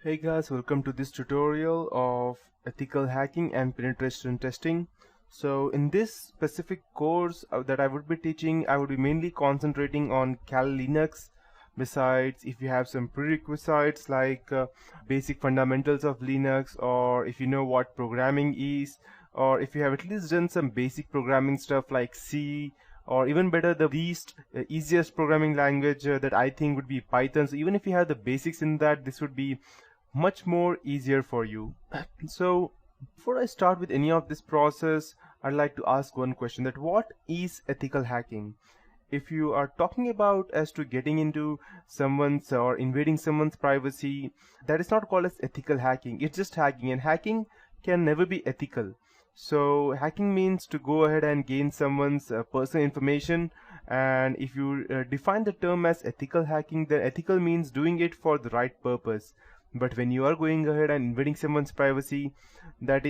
Hey guys, welcome to this tutorial of ethical hacking and penetration testing. So in this specific course that I would be teaching, I would be mainly concentrating on Kali Linux. Besides, if you have some prerequisites like basic fundamentals of Linux, or if you know what programming is, or if you have at least done some basic programming stuff like C, or even better, the least easiest programming language that I think would be Python. So even if you have the basics in that, this would be much more easier for you. So before I start with any of this process, I'd like to ask one question: that what is ethical hacking? If you are talking about as to getting into someone's or invading someone's privacy, that is not called as ethical hacking. It's just hacking, and hacking can never be ethical. So hacking means to go ahead and gain someone's personal information, and if you define the term as ethical hacking, then ethical means doing it for the right purpose. But when you are going ahead and invading someone's privacy, that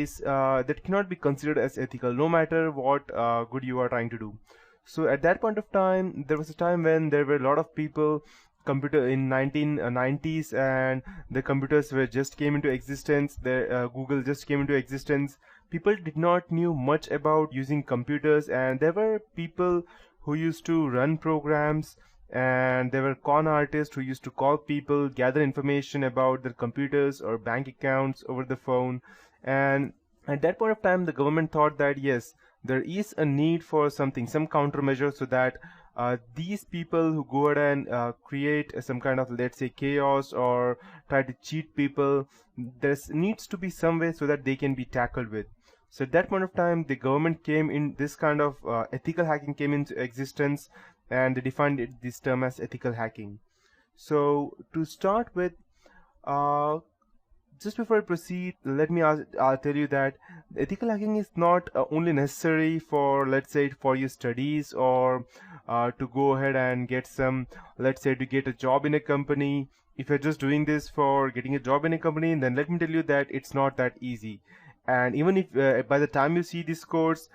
cannot be considered as ethical, no matter what good you are trying to do. So at that point of time, there was a time when there were a lot of people computer in 1990s, and the computers were just came into existence. The Google just came into existence. People did not knew much about using computers, and there were people who used to run programs, and there were con artists who used to call people, gather information about their computers or bank accounts over the phone. And at that point of time, the government thought that yes, there is a need for something, some countermeasure, so that these people who go ahead and create some kind of, let's say, chaos or try to cheat people, there needs to be some way so that they can be tackled with. So at that point of time, the government came in, this kind of ethical hacking came into existence, and they defined this term as ethical hacking. So to start with, just before I proceed, let me tell you that ethical hacking is not only necessary for, let's say, for your studies, or to go ahead and get some, let's say, to get a job in a company. If you're just doing this for getting a job in a company, then let me tell you that it's not that easy. And even if by the time you see this course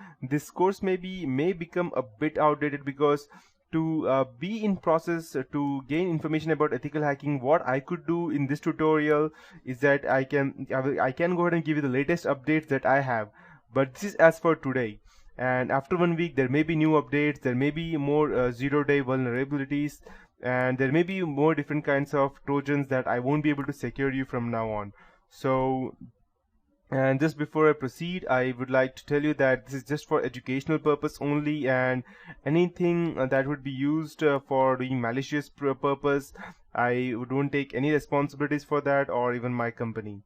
may become a bit outdated, because to be in process to gain information about ethical hacking, what I could do in this tutorial is that I can go ahead and give you the latest updates that I have, but this is as for today. And after 1 week, there may be new updates, there may be more 0-day vulnerabilities, and there may be more different kinds of trojans that I won't be able to secure you from now on. So, and just before I proceed, I would like to tell you that this is just for educational purpose only, and anything that would be used for doing malicious purpose, I don't take any responsibilities for that, or even my company.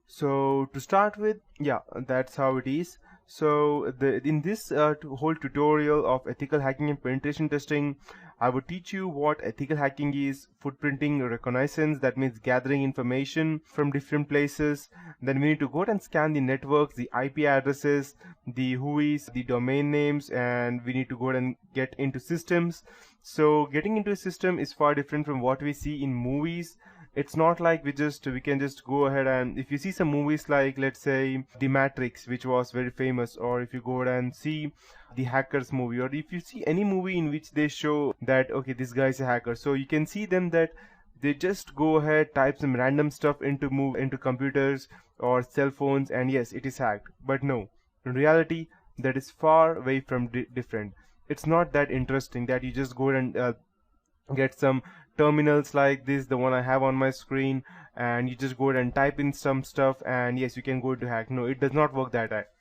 So to start with, yeah, that's how it is. So in this whole tutorial of ethical hacking and penetration testing, I would teach you what ethical hacking is, footprinting reconnaissance, that means gathering information from different places. Then we need to go ahead and scan the networks, the IP addresses, the WHOIS, the domain names, and we need to go ahead and get into systems. So getting into a system is far different from what we see in movies. It's not like we can just go ahead, and if you see some movies like, let's say, The Matrix, which was very famous, or if you go ahead and see the Hackers movie, or if you see any movie in which they show that, okay, this guy is a hacker, so you can see them that they just go ahead, type some random stuff into computers or cell phones, and yes, it is hacked. But no, in reality, that is far away from different. It's not that interesting that you just go ahead and get some terminals like this, the one I have on my screen, and you just go ahead and type in some stuff, and yes, you can go to hack. No, it does not work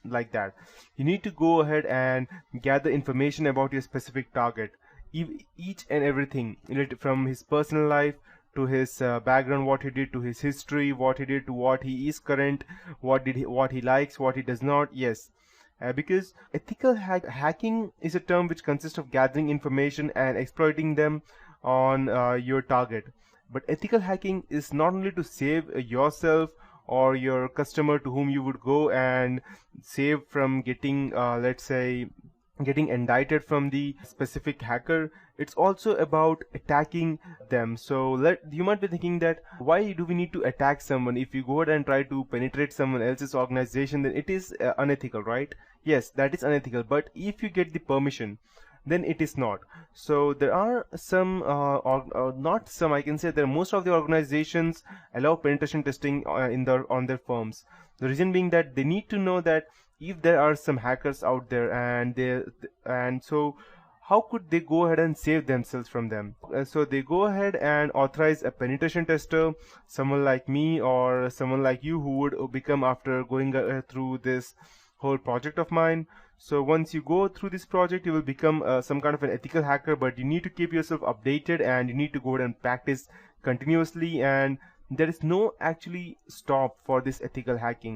like that. You need to go ahead and gather information about your specific target, each and everything, from his personal life to his background, what he did, to his history, what he did, to what he is current, what he likes, what he does not. Yes, because ethical hacking is a term which consists of gathering information and exploiting them on your target. But ethical hacking is not only to save yourself or your customer to whom you would go and save from getting, let's say, getting indicted from the specific hacker. It's also about attacking them. So you might be thinking that why do we need to attack someone? If you go ahead and try to penetrate someone else's organization, then it is unethical, right? Yes, that is unethical. But if you get the permission, then it is not. So there are some or not some, I can say that most of the organizations allow penetration testing in their on their firms. The reason being that they need to know that if there are some hackers out there, and so how could they go ahead and save themselves from them. So they go ahead and authorize a penetration tester, someone like me or someone like you who would become after going through this whole project of mine. So once you go through this project, you will become some kind of an ethical hacker, but you need to keep yourself updated and you need to go ahead and practice continuously, and there is no actually stop for this ethical hacking.